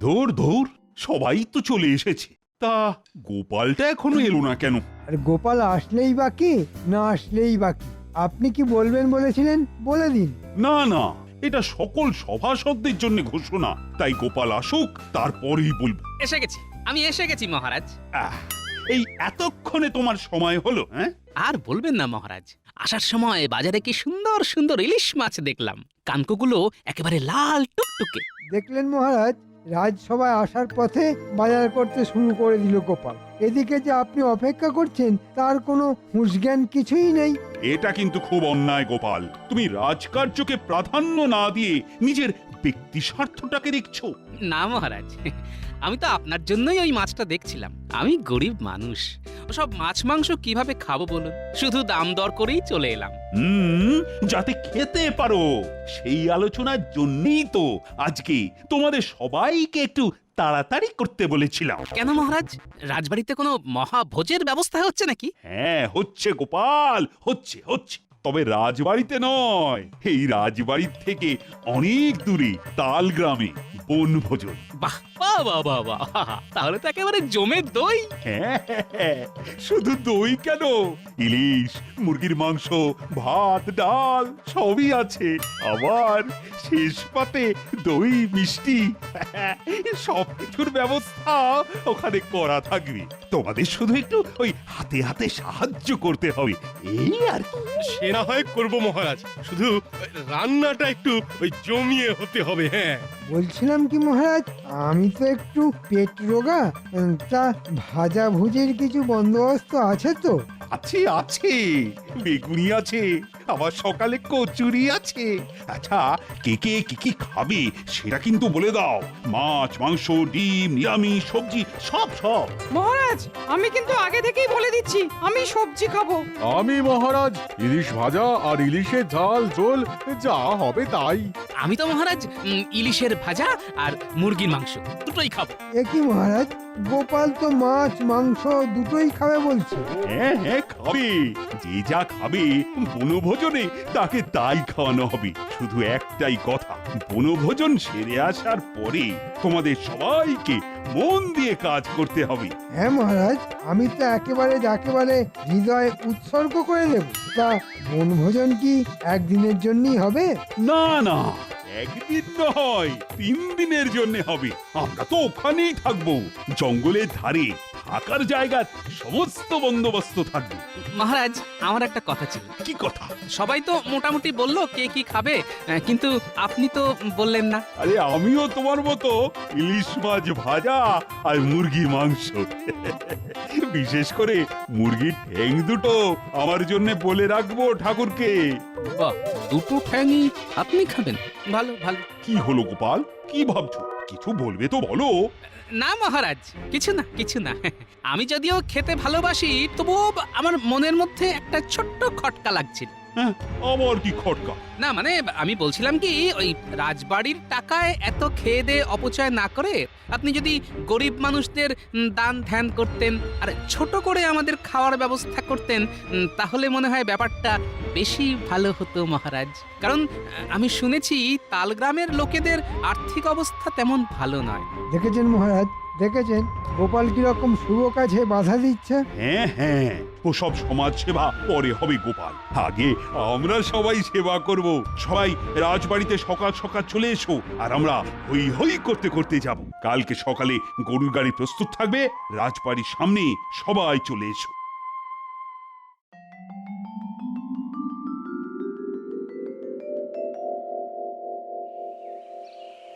ধুর ধুর, সবাই তো চলে এসেছে, তা গোপালটা এখনো এলো না কেন? আর গোপাল আসলেই বাকি না আসলেই বাকি, আপনি কি বলবেন বলেছিলেন বলে দিন। না না, এটা সকল সভাসদদের জন্য ঘোষণা, তাই গোপাল আসুক তারপরেই বলবো। এসে গেছি, আমি এসে গেছি মহারাজ। আহ, এই এতক্ষণে তোমার সময় হলো? হ্যাঁ, আর বলবেন না মহারাজ, আসার সময় বাজারে কি সুন্দর সুন্দর ইলিশ মাছ দেখলাম, কানকোগুলো একেবারে লাল টুকটুকে। দেখলেন মহারাজ, রাজসভায় আসার পথে বাজার করতে শুরু করে দিল গোপাল। এদিকে যে আপনি অপেক্ষা করছেন তার কোনো হুঁশজ্ঞান কিছুই নেই। এটা কিন্তু খুব অন্যায় গোপাল, তুমি রাজকার্যকে প্রাধান্য না দিয়ে নিজের ব্যক্তি স্বার্থটাকে দেখছো। না মহারাজ, আমি তো আপনার জন্যই ওই মাছটা দেখছিলাম। আমি গরিব মানুষ, ওসব মাছ মাংস কিভাবে খাবো বলুন, শুধু দাম দর করেই চলে এলাম। যাতে খেতে পারো সেই আলোচনার জন্যই তো আজকে তোমাদের সবাইকে একটু তাড়াতাড়ি করতে বলেছিলাম। কেন মহারাজ, রাজবাড়িতে কোনো মহাভোজের ব্যবস্থা হচ্ছে নাকি? হ্যাঁ, হচ্ছে গোপাল, হচ্ছে হচ্ছে, তবে রাজবাড়িতে নয়, এই রাজবাড়ির থেকে অনেক দূরে তাল গ্রামে বনভোজন। বাহ বাহ বাহ বাহ বাহ, তাহলে তো একেবারে জমে দই। হ্যাঁ, শুধু দই কেন, ইলিশ, মুরগির মাংস, ভাত, ডাল সবই আছে, আবার শেষ পাতে দই, মিষ্টি, সব কিছুর ব্যবস্থা ওখানে করা থাকবে। তোমাদের শুধু একটু ওই হাতে হাতে সাহায্য করতে হবে, এই আর কি। সে না হয় করবো মহারাজ, শুধু রান্নাটা একটু ওই জমিয়ে হতে হবে। হ্যাঁ, বলছিলাম কি মহারাজ, আমি তো একটু পেট রোগা, তা ভাজা ভুজির কিছু বন্দোবস্ত আছে তো? আছে আছে, বেগুনি আছে, আবার সকালে কচুরি আছে। আচ্ছা, কে কে কি কি খাবে সেটা কিন্তু বলে দাও। মাছ, মাংস, ডিম, নিরামিষ, সবজি সব সব। মহারাজ, আমি কিন্তু আগে থেকেই বলে দিচ্ছি, আমি সবজি খাবো। আমি মহারাজ ইলিশ ভাজা আর ইলিশের ঝাল ঝোল যা হবে তাই। আমি তো মহারাজ ইলিশের ভাজা আর মুরগির মাংস দুটোই খাবো। এ কি মহারাজ, গোপাল তো মাছ মাংস দুটোই খাবে বলছে। হ্যাঁ হ্যাঁ, খাবে, যে যা খাবে বনভোজনে তাকে তাই খাওয়ানো হবে। শুধু একটাই কথা, বনভোজন সেরে আসার পরে তোমাদের সবাইকে মন দিয়ে কাজ করতে হবে। হ্যাঁ মহারাজ, আমি তো একেবারে হৃদয় উৎসর্গ করে দেব। তা বনভোজন কি একদিনের জন্যই হবে? না না, একদিন নয়, 3 দিনের জন্য হবে। আমরা তো ওখানেই থাকবো, জঙ্গলের ধারে থাকার জায়গার সমস্ত বন্দোবস্ত থাকবে। মহারাজ, আমার একটা কথা ছিল। কি কথা? সবাই তো মোটামুটি বললো কে কি খাবে, কিন্তু আপনি তো বললেন না। আরে, আমিও তোমার মতো ইলিশ মাছ ভাজা আর মুরগি মাংস, বিশেষ করে মুরগির ঠ্যাং দুটো আমার জন্য বলে রাখবো ঠাকুরকে। বাহ, দুটো ঠ্যাংই আপনি খাবেন? ভালো ভালো। কি হলো গোপাল, কি ভাবছো? কিছু বলবে তো বলো। না মহারাজ, কিছু না কিছু না। আমি যদিও খেতে ভালোবাসি, তবুও আমার মনের মধ্যে একটা ছোট্ট খটকা লাগছিল। হ্যাঁ, আবার কি খটকা? না মানে, আমি বলছিলাম কি, ওই রাজবাড়ির টাকায় এত খেয়ে দিয়ে অপচয় না করে আপনি যদি গরিব মানুষদের দান ধ্যান করতেন আর ছোট করে আমাদের খাওয়ার ব্যবস্থা করতেন, তাহলে মনে হয় ব্যাপারটা বেশি ভালো হতো মহারাজ। কারণ আমি শুনেছি তালগ্রামের লোকেদের আর্থিক অবস্থা তেমন ভালো নয়। দেখেছেন মহারাজ, দেখেছেন গোপাল কিরকম শুভ কাজে বাধা দিচ্ছে। হ্যাঁ হ্যাঁ, ওসব সমাজ সেবা পরে হবে গোপাল, আগে আমরা সবাই সেবা করব। সবাই রাজবাড়িতে সকাল সকাল চলে এসো, আর আমরা হই হই করতে করতে যাব। কালকে সকালে গরুর গাড়ি প্রস্তুত থাকবে, রাজবাড়ির সামনে সবাই চলে এসো।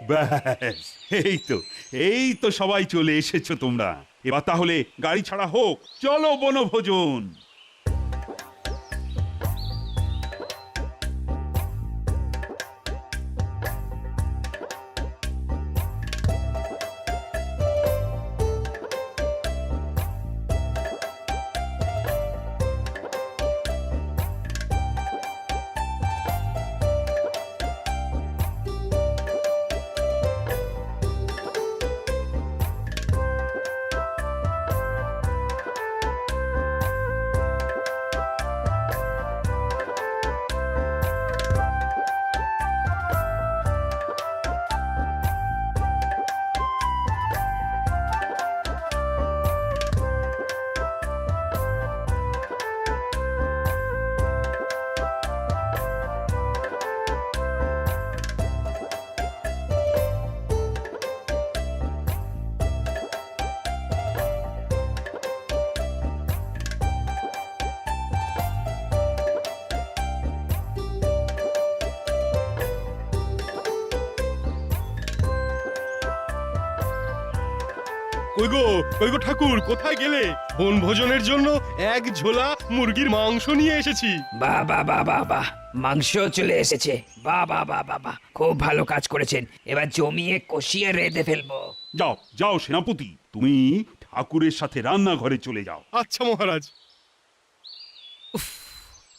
ব্যাস, এই তো সবাই চলে এসেছো তোমরা। এবার তাহলে গাড়ি ছাড়া হোক, চলো বনভোজন। ওই গো ঠাকুর, কোথায় গেলে? বনভোজনের জন্য এক ঝোলা মুরগির মাংস নিয়ে এসেছি। বাহ বাহ বাহ বাহ বাহ, মাংস চলে এসেছে। বাহ বাহ বাহ বাহ বাহ, খুব ভালো কাজ করেছেন। এবার জমিয়ে কষিয়ে রেঁধে ফেলবো। যাও যাও সেনাপতি, তুমি ঠাকুরের সাথে রান্নাঘরে চলে যাও। আচ্ছা মহারাজ।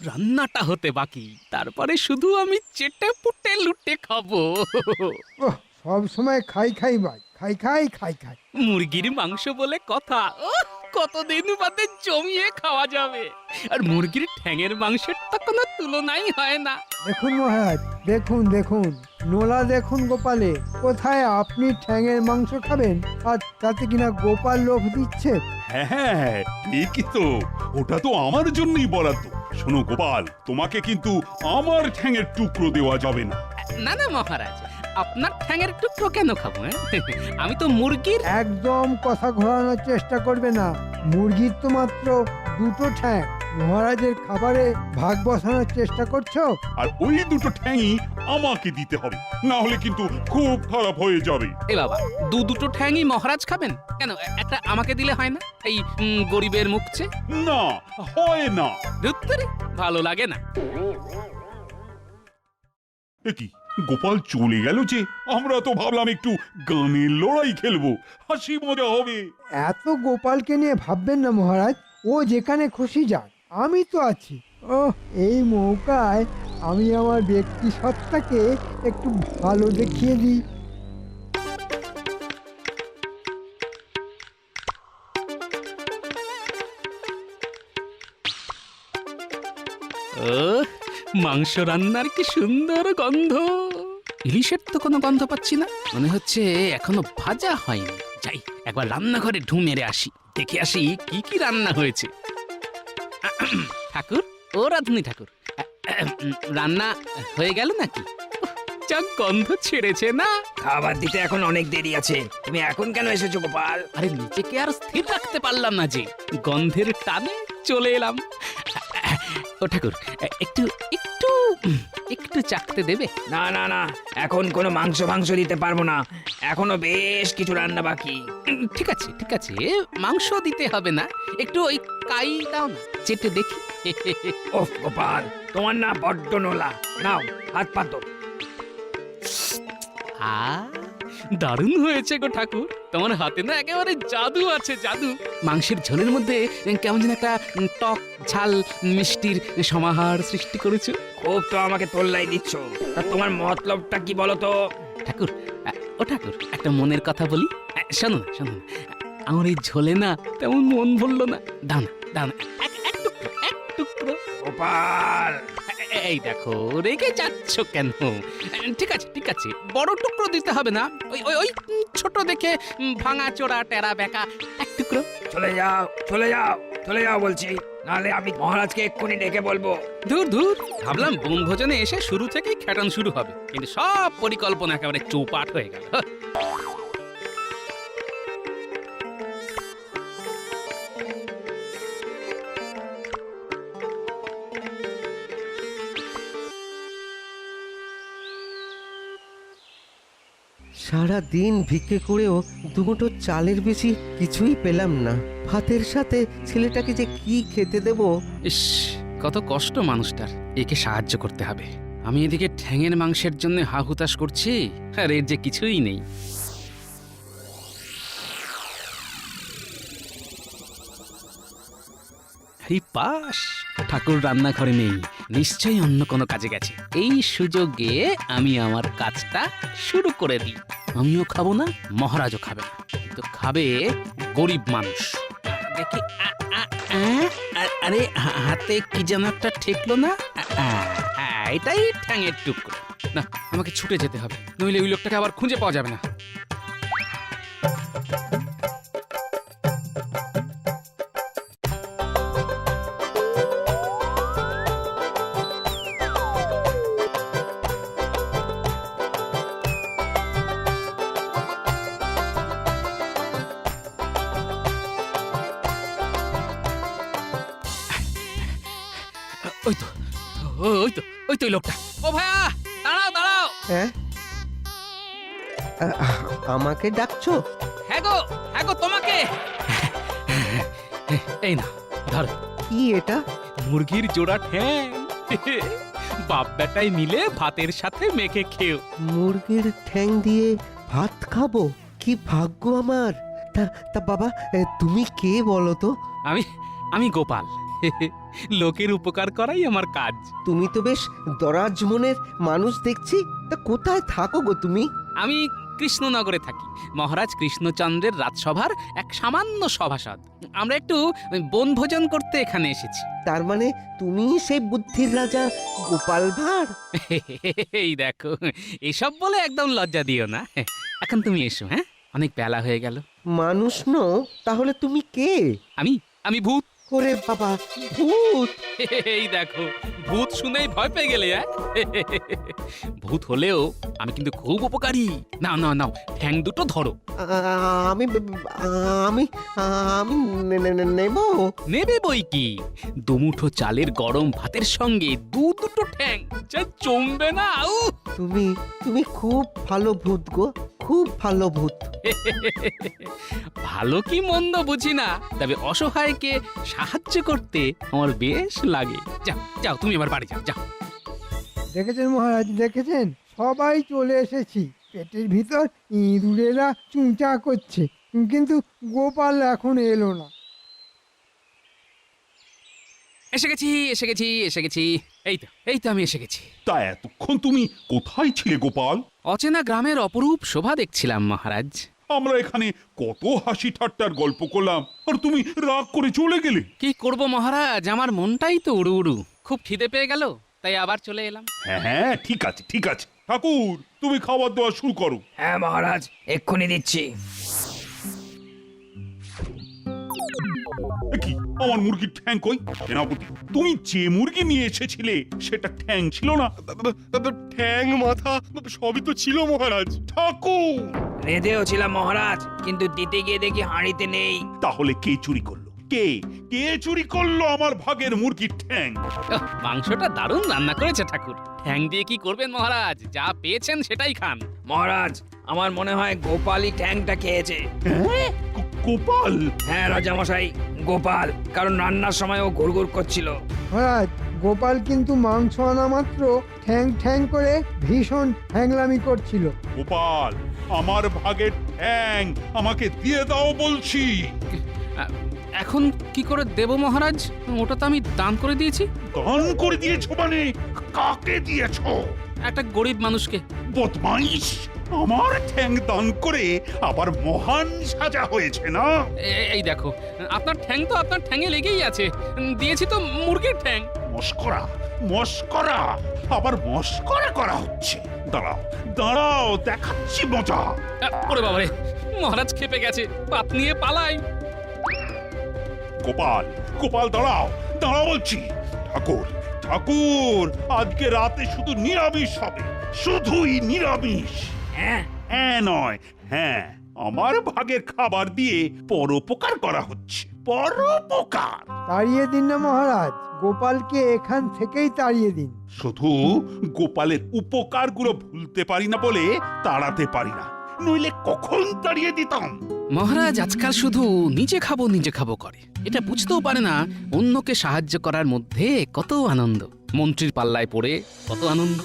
রান্নাটা হতে বাকি, তারপরে শুধু আমি চেটে পুটে লুটে খাবো। ওহ, সব সময় খাই খাই ভাই, খাই খাই খাই খাই। মুরগির মাংস বলে কথা, কতদিন বাদে জমিয়ে খাওয়া যাবে। আর মুরগির ঠ্যাঙের মাংসের তো কোনো তুলনাই হয় না। দেখুন মহারাজ, দেখুন দেখুন, নোলা দেখুন গোপালে, কোথায় আপনি ঠ্যাঙের মাংস খাবেন আর তাতে কিনা গোপাল লোভ দিচ্ছে। হ্যাঁ ঠিকই তো, ওটা তো আমার জন্যই বরাদ্দ। শোনো গোপাল, তোমাকে কিন্তু আমার ঠ্যাঙের টুকরো দেওয়া যাবে না। না না মহারাজ, আপনার ঠ্যাঙের টুকরো কেন খাবো? আমি তো মুরগির। একদম কথা ঘোরানোর চেষ্টা করবে না, মুরগির তো মাত্র দুটো ঠ্যাং, মহারাজের খাবারে ভাগ বসানোর চেষ্টা করছো। আর ওই দুটো ঠ্যাংই আমাকে দিতে হবে, না হলে কিন্তু খুব খারাপ হয়ে যাবে। এ বাবা, দুটো ঠ্যাংই মহারাজ খাবেন কেন? একটা আমাকে দিলে হয় না? এই গরিবের মুখছে। না, হয় না। ধুত্তরি, ভালো লাগে না। এ কি, গোপাল চলে গেল যে? আমরা তো ভাবলাম একটু গানের লড়াই খেলবো, হাসি মজা হবে। এত গোপালকে নিয়ে ভাববেন না মহারাজ, ও যেখানে খুশি যাক, আমি তো আছি। ও, এই মৌকায় আমি আমার ব্যক্তি সত্তাকে একটু ভালো দেখিয়ে দিই। ও, মাংস রান্নার কি সুন্দর গন্ধ। ইলিশের তো কোনো গন্ধ পাচ্ছি না, মনে হচ্ছে এখনো ভাজা হয়নি। যাই একবার রান্নাঘরে ঢু মেরে আসি, দেখে আসি কি কি রান্না হয়েছে। ঠাকুর, ও রাধুনি ঠাকুর, রান্না হয়ে গেল নাকি? যা গন্ধ ছেড়েছে না। খাবার দিতে এখন অনেক দেরি আছে, তুমি এখন কেন এসেছো গোপাল? আরে নিজেকে আর স্থির রাখতে পারলাম না যে, গন্ধের টানে চলে এলাম। ও ঠাকুর, একটু একটু একটু চাকতে দেবে? না না না, এখন কোনো মাংস দিতে পারবো না, এখনো বেশ কিছু রান্না বাকি। ঠিক আছে ঠিক আছে, মাংস দিতে হবে না, একটু ওই কাই দাও না, চেটে দেখি। ওহ গোপাল, তোমার না বড্ড নোলা। নাও, হাত পাতো। দারুণ হয়েছে গো ঠাকুর, তোমার হাতে না একেবারে জাদু আছে, জাদু। মাংসের ঝোলের মধ্যে কেমন যেন একটা টক ঝাল মিষ্টির সমাহার সৃষ্টি করেছো। খুব তো আমাকে তোল্লাই দিচ্ছ, তা তোমার মতলবটা কি বলো তো? ঠাকুর, ও ঠাকুর, একটা মনের কথা বলি। শোনো না শোনো না, আমার এই ঝোলে না তেমন মন ভরলো না। দাও না দাও না, এক টুকরো, এক টুকরো। গোপাল, এই দেখো, রেগে যাচ্ছ কেন? ঠিক আছে ঠিক আছে, বড় টুকরো দিতে হবে না, ওই ওই ওই ছোট দেখে ভাঙা চোরা টেরা বেঁকা এক টুকরো। চলে যাও চলে যাও চলে যাও বলছি, নাহলে আমি মহারাজকে এক্ষুনি ডেকে বলবো। দূর দূর, ভাবলাম বনভোজনে এসে শুরু থেকেই খ্যাটন শুরু হবে, কিন্তু সব পরিকল্পনা একেবারে চৌপাট হয়ে গেল। সারা দিন ভিক্ষে করেও দুমুঠো চালের বেশি কিছুই পেলাম না। ভাতের সাথে ছেলেটাকে যে কি খেতে দেব। ইস, কত কষ্ট মানুষটার, একে সাহায্য করতে হবে। আমি এদিকে ঠ্যাঙের মাংসের জন্য হাহুতাশ করছি, আর এর যে কিছুই নেই। পাস, ঠাকুর রান্নাঘরে নেই, নিশ্চয়ই অন্য কোনো কাজে গেছে। এই সুযোগে আমি আমার কাজটা শুরু করে দিই। আমিও খাবো না, মহারাজও খাবে না, কিন্তু খাবে গরিব মানুষ। দেখি, আরে হাতে কি যেন একটা ঠেকলো না? এটাই ঠ্যাঙের টুকরো। না, আমাকে ছুটে যেতে হবে, নইলে ওই লোকটাকে আবার খুঁজে পাওয়া যাবে না। ওই তো ওই তো ওই তো লোকটা। ও ভাইয়া, দাঁড়াও দাঁড়াও। হ্যাঁ, আমাকে ডাকছো? হ্যাঁ গো, হ্যাঁ গো তোমাকে। এই না ধরো, কি এটা? মুরগির জোড়া ঠ্যাং। বাপ বেটাই মিলে ভাতের সাথে মেখে খেও। মুরগির ঠ্যাং দিয়ে ভাত খাবো? কি ভাগ্য আমার! তা তা বাবা, তুমি কে বলো তো? আমি গোপাল। লোকের উপকার করাই আমার কাজ। তুমি তো বেশ দরাজ মনের মানুষ দেখছি। তা কোথায় থাকো গো তুমি? আমি কৃষ্ণনগরে থাকি, মহারাজ কৃষ্ণচন্দ্রের রাজসভার এক সামান্য সভাসদ। আমরা একটু বনভোজন করতে এখানে এসেছি। তার মানে তুমি সেই বুদ্ধির রাজা গোপাল ভাঁড়? এই দেখো, এসব বলে একদম লজ্জা দিও না। এখন তুমি এসো, হ্যাঁ, অনেক বেলা হয়ে গেল। মানুষ নও তাহলে তুমি কে? আমি ভূত। ওরে বাবা, ভূত! এই দেখো, ভূত শুনেই ভয় পেয়ে গেলে, হ্যাঁ? ভূত হলেও আমি কিন্তু খুব উপকারী। নাও নাও নাও, ঠ্যাং দুটো ধরো। আমি আমি আমি নেব? নেবে বই কি, দুমুঠো চালের গরম ভাতের সঙ্গে দুটো ঠ্যাং যা জমবে না। তুমি তুমি খুব ভালো ভূত গো, খুব ভালো ভূত। ভালো কি মন্দ বুঝি না, তবে অসহায়কে সাহায্য করতে আমার বেশ লাগে। যাও যাও, তুমি এবার বাড়ি যাও, যাও। দেখেছেন মহারাজ, দেখেছেন? সবাই চলে এসেছি। পেটের ভিতর ইঁদুরেরা চুঁচা করছে, কিন্তু গোপাল এখন এলো না। এসে গেছি, এসে গেছি, এসে গেছি। এই তো আমি এসে গেছি। তা এতক্ষণ তুমি কোথায় ছিলে গোপাল? অচেনা গ্রামের অপরূপ শোভা দেখছিলাম মহারাজ। আমরা এখানে কত হাসি ঠাট্টার গল্প করলাম, আর তুমি রাগ করে চলে গেলে। কি করব মহারাজ, আমার মনটাই তো উড়ু উড়ু। খুব খিদে পেয়ে গেল, তাই আবার চলে এলাম। হ্যাঁ হ্যাঁ, ঠিক আছে ঠিক আছে। ঠাকুর, তুমি খাবার দাওয়া শুরু করো। হ্যাঁ মহারাজ, এক্ষুনি দিচ্ছি। এ কি, আমার মুরগির ঠ্যাং কই? সেনাপতি, তুমি যে মুরগি নিয়ে এসেছিলে সেটা ঠ্যাং ছিল না? ঠ্যাং মাথা সবই তো ছিল মহারাজ। ঠাকুর, রেঁধেও ছিলাম মহারাজ, কিন্তু দিতে গিয়ে দেখি হাঁড়িতে নেই। তাহলে কে চুরি করলো? কে কে চুরি করলো আমার ভাগের মুরগির ঠ্যাং? মাংসটা দারুণ রান্না করেছে ঠাকুর। ঠ্যাং দিয়ে কি করবেন মহারাজ, যা পেয়েছেন সেটাই খান। মহারাজ, আমার মনে হয় গোপালই ঠ্যাংটা খেয়েছে। হ্যাঁ? গোপাল? হ্যাঁ রাজামশাই, গোপাল, কারণ রান্নার সময় ও ঘুরঘুর করছিল। মহারাজ, গোপাল কিন্তু মাংস আনা মাত্র ঠ্যাং ঠ্যাং করে ভীষণ হ্যাংলামি করছিল। গোপাল, আমার ভাগের ঠ্যাং আমাকে দিয়ে দাও বলছি। এখন কি করে দেব মহারাজ? ওটা তো আমি দান করে দিয়েছি। দান করে দিয়েছো মানে? কাকে দিয়েছো? একটা গরিব মানুষকে। বদমাইশ, আমার ঠ্যাং দান করে আবার মহান সাজা হয়েছে না? এই দেখো, আপনার ঠ্যাং তো আপনার ঠ্যাঙে লেগেই আছে। দিয়েছি তো মুরগির ঠ্যাং। মস্করা মস্করা, আবার মস্করা করা হচ্ছে। দাঁড়াও দাঁড়াও, দেখাচ্ছি মজা। ওরে বাবারে, মহারাজ খেপে গেছে, পাত নিয়ে পালাই। গোপাল গোপাল, দাঁড়াও দাঁড়াও বলছি। ঠাকুর ঠাকুর, আজকে রাতে শুধু নিরামিষ হবে, শুধুই নিরামিষ। হ্যাঁ হ্যাঁ নয়, হ্যাঁ, আমার ভাগের খাবার দিয়ে পরোপকার করা হচ্ছে, পরোপকার। তাড়িয়ে দিন না মহারাজ, গোপালকে এখান থেকেই তাড়িয়ে দিন। শুধু গোপালের উপকারগুলো ভুলতে পারি না বলে তাড়াতে পারি না, নইলে কখন তাড়িয়ে দিতাম। মহারাজ আজকাল শুধু নিজে খাবো করে। এটা বুঝতেও পারে না অন্যকে সাহায্য করার মধ্যে কত আনন্দ। মন্ত্রীর পাল্লায় পড়ে কত আনন্দ।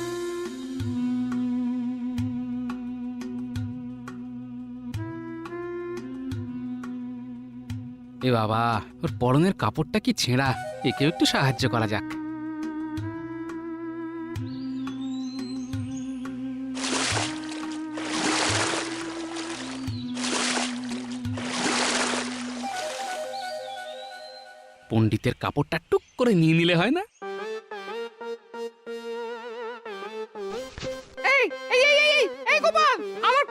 এ বাবা, ওর পরনের কাপড়টা কি ছেঁড়া, একেও একটু সাহায্য করা যাক। পণ্ডিতের কাপড়টা টুক করে নিয়ে নিলে হয় না? এই এই এই এই এই গোপাল, আমার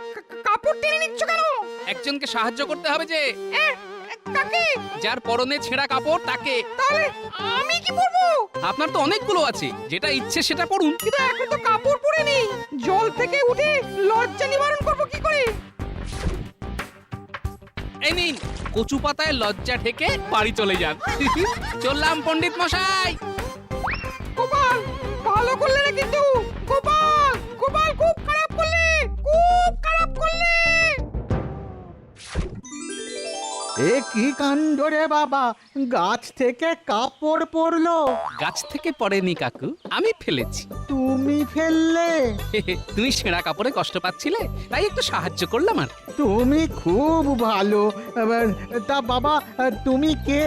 কাপড় টেনে নিচ্ছ কেন? একজনকে সাহায্য করতে হবে যে। এ, কাকে? যার পরনে ছেঁড়া কাপড় তাকে। তাহলে আমি কি পরবো? আপনার তো অনেকগুলো আছে, যেটা ইচ্ছে সেটা পড়ুন। কিন্তু এখন তো কাপড় পরে নেই, জল থেকে উঠে লজ্জা নিবারণ করবো কি করে? এই নিন, কচু পাতায় লজ্জা ঠেকে বাড়ি চলে যান। চললাম পণ্ডিত মশাই। গোপাল, ভালো করলে না কিন্তু। গোপাল গোপাল, খুব খারাপ করলে, খুব খারাপ করলে। এ কি কাণ্ড রে বাবা, গাছ থেকে কাপড় পড়লো। গাছ থেকে পড়েনি কাকু, আমি ফেলেছি। তুমি ফেললে? তুমি ছেঁড়া কাপড়ে কষ্ট পাচ্ছিলে, তাই একটু সাহায্য করলাম আর। তুমি খুব ভালো। এবার তা বাবা, তুমি কে?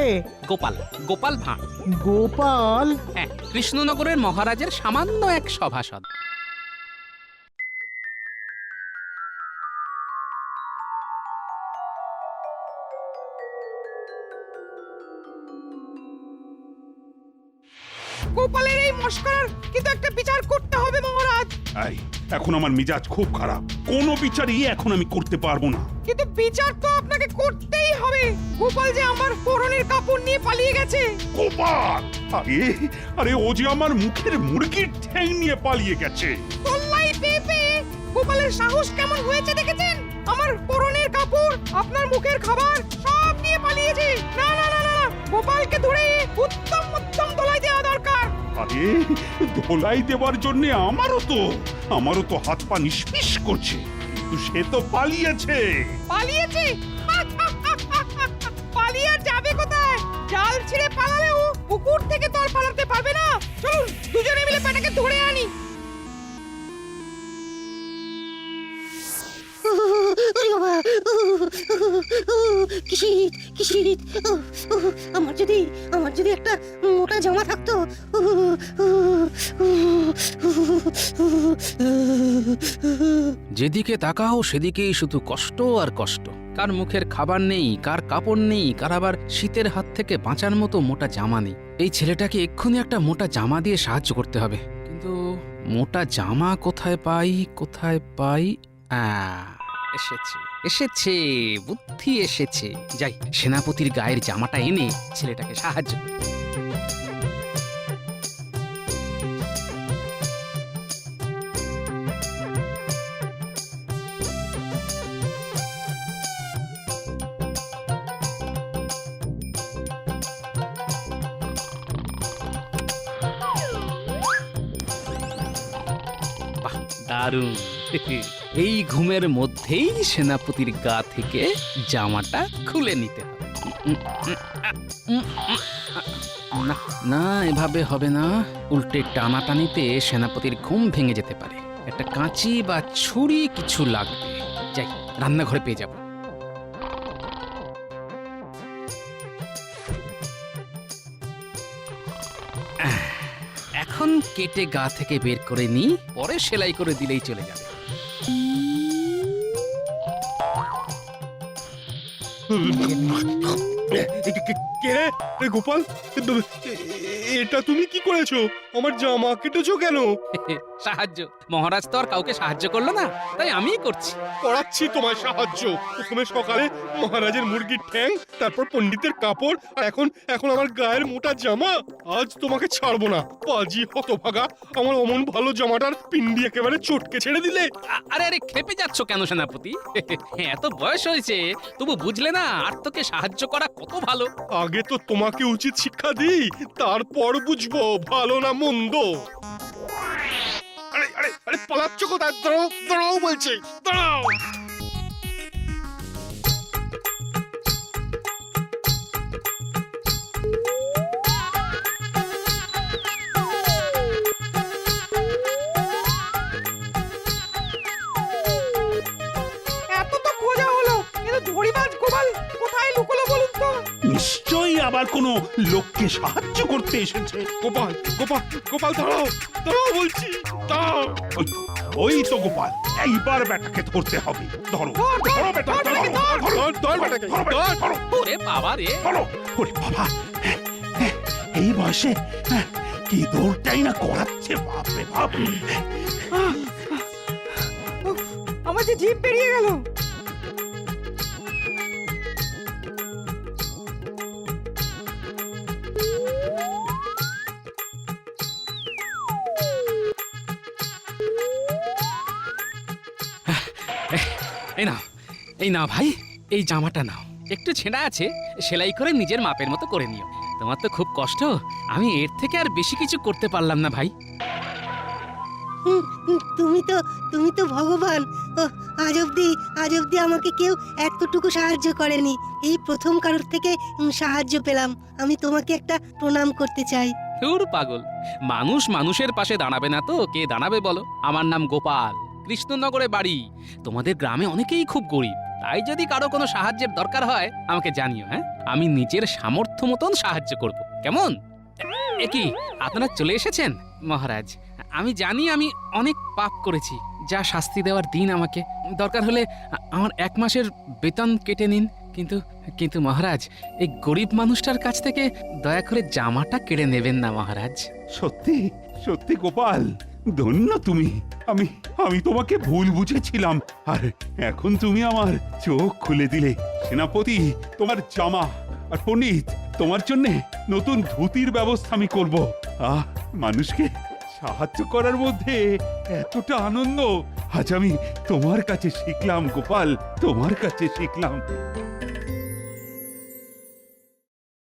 গোপাল, গোপাল ভাঁড়। গোপাল? হ্যাঁ, কৃষ্ণনগরের মহারাজের সামান্য এক সভাসদ। গোপালের এই মস্করার কিন্তু একটা বিচার করতে হবে মহারাজ। এই, এখন আমার মেজাজ খুব খারাপ, কোনো বিচারই এখন আমি করতে পারবো না। কিন্তু বিচার তো আপনাকে করতেই হবে। গোপাল যে আমার পরনের কাপড় নিয়ে পালিয়ে গেছে। গোপাল! আরে আরে, ও যে আমার মুখের মুরগির ঠ্যাং নিয়ে পালিয়ে গেছে। তল্লাই পেয়ে পেয়ে গোপালের সাহস কেমন হয়েছে দেখেছেন? আমার পরনের কাপড়, আপনার মুখের খাবার সব নিয়ে পালিয়েছে। না না না না, গোপালকে ধরে উত্তম উত্তম দলাই দেওয়া দরকার। আরে, ধোলাই দেওয়ার জন্য আমারও তো হাত পা নিষ্পিস করছে, কিন্তু সে তো পালিয়েছে। পালিয়েছে? পালিয়ে আর যাবে কোথায়? জাল ছিঁড়ে পালালেও পুকুর থেকে তো আর পালাতে পারবে না। চলুন দুজনে মিলে পেটাকে ধরে আনি। আমার যদি একটা মোটা জামা থাকতো। যেদিকে তাকাও সেদিকেই শুধু কষ্ট আর কষ্ট। কার মুখের খাবার নেই, কার কাপড় নেই, কার আবার শীতের হাত থেকে বাঁচার মতো মোটা জামা নেই। এই ছেলেটাকে এক্ষুনি একটা মোটা জামা দিয়ে সাহায্য করতে হবে। কিন্তু মোটা জামা কোথায় পাই, কোথায় পাই? এসেছে, এসেছে, বুদ্ধি এসেছে। যাই, সেনাপতির গায়ের জামাটা এনে ছেলেটাকে সাহায্য করি। দারুণ! এই ঘুমের মধ্যেই সেনাপতির গা থেকে জামাটা খুলে নিতে হবে। না না, এভাবে হবে না। উল্টে টানাটানিতে সেনাপতির ঘুম ভেঙে যেতে পারে। একটা কাঁচি বা ছুরি কিছু লাগবে। যাই, রান্নাঘরে পেয়ে যাব। এখন কেটে গা থেকে বের করে নি, পরে সেলাই করে দিলেই চলে যাবে। কে রে গোপাল? এটা তুমি কি করেছো? আমার জামা কেটেছো কেন? সাহায্য? মহারাজ তো আর কাউকে সাহায্য করলো না, তাই আমিই করছি। করাচ্ছি তোমায় সাহায্য। প্রথমে সকালে মহারাজের মুরগির ঠ্যাং, তারপর পণ্ডিতের কাপড়, আর এখন আমার গায়ের মোটা জামা। আজ তোমাকে ছাড়বো না, পাজি হতভাগা। আমার অমন ভালো জামাটার পিন্ডি একেবারে চটকে ছেড়ে দিলে। আরে আরে, খেপে যাচ্ছ কেন সেনাপতি? এত বয়স হয়েছে, তবু বুঝলে না আর তোকে সাহায্য করা কত ভালো। আগে তো তোমাকে উচিত শিক্ষা দিই, তারপর বুঝবো ভালো না মন্দ। আরে আরে আরে, পালাচ্ছ কোথায়? দাঁড়াও দাঁড়াও বলছি, দাঁড়াও। এত তো খোঁজা হলো, কিন্তু ধরিবাজ গোপাল কোথায় লুকোলো বলুন তো? নিশ্চয়ই আবার কোনো লোককে সাহায্য করতে এসেছে। গোপাল গোপাল গোপাল, দাঁড়াও দাঁড়াও বলছি, দাঁড়াও। ওই তো গোপাল, এইবার বেটাকে ধরতে হবে। ধরো ধরো বেটা, ধরো, ধরো, ধর বেটাকে, ধরো বেটা, ধর। ধরো, ওরে বাবা রে! ধরো। ওরে বাবা, এই বয়সে কি দৌড়টাই না করাচ্ছে, বাপ রে বাপ। উফ, আমার যে জিভ বেরিয়ে গেল। এই নাও ভাই, এই জামাটা নাও। একটু ছেঁড়া আছে, সেলাই করে নিজের মাপের মতো করে নিও। তোমার তো খুব কষ্ট, আমি এর থেকে আর বেশি কিছু করতে পারলাম না ভাই। তুমি তো ভগবান। আজ অব্দি আমাকে কেউ এতটুকু সাহায্য করেনি। এই প্রথম কারোর থেকে সাহায্য পেলাম। আমি তোমাকে একটা প্রণাম করতে চাই। ধুর পাগল, মানুষ মানুষের পাশে দাঁড়াবে না তো কে দাঁড়াবে বলো? আমার নাম গোপাল, কৃষ্ণনগরে বাড়ি। তোমাদের গ্রামে অনেকেই খুব গরিব, তাই যদি কারো কোনো সাহায্যের দরকার হয় আমাকে জানিও। হ্যাঁ, আমি নিজের সামর্থ্য মতন সাহায্য করব, কেমন? কি আপনারা চলে এসেছেন? মহারাজ, আমি জানি আমি অনেক পাপ করেছি, যা শাস্তি দেওয়ার দিন আমাকে। দরকার হলে আমার 1 মাসের বেতন কেটে নিন, কিন্তু কিন্তু মহারাজ, এই গরিব মানুষটার কাছ থেকে দয়া করে জামাটা কেড়ে নেবেন না মহারাজ। সত্যি সত্যি গোপাল, ধন্য তুমি। আমি তোমাকে ভুল বুঝেছিলাম, আর এখন তুমি আমার চোখ খুলে দিলে। সেনাপতি, তোমার জামা, আর পণ্ডিত, তোমার জন্য নতুন ধুতির ব্যবস্থা আমি করব। মানুষকে সাহায্য করার মধ্যে এতটা আনন্দ আজ আমি তোমার কাছে শিখলাম গোপাল, তোমার কাছে শিখলাম।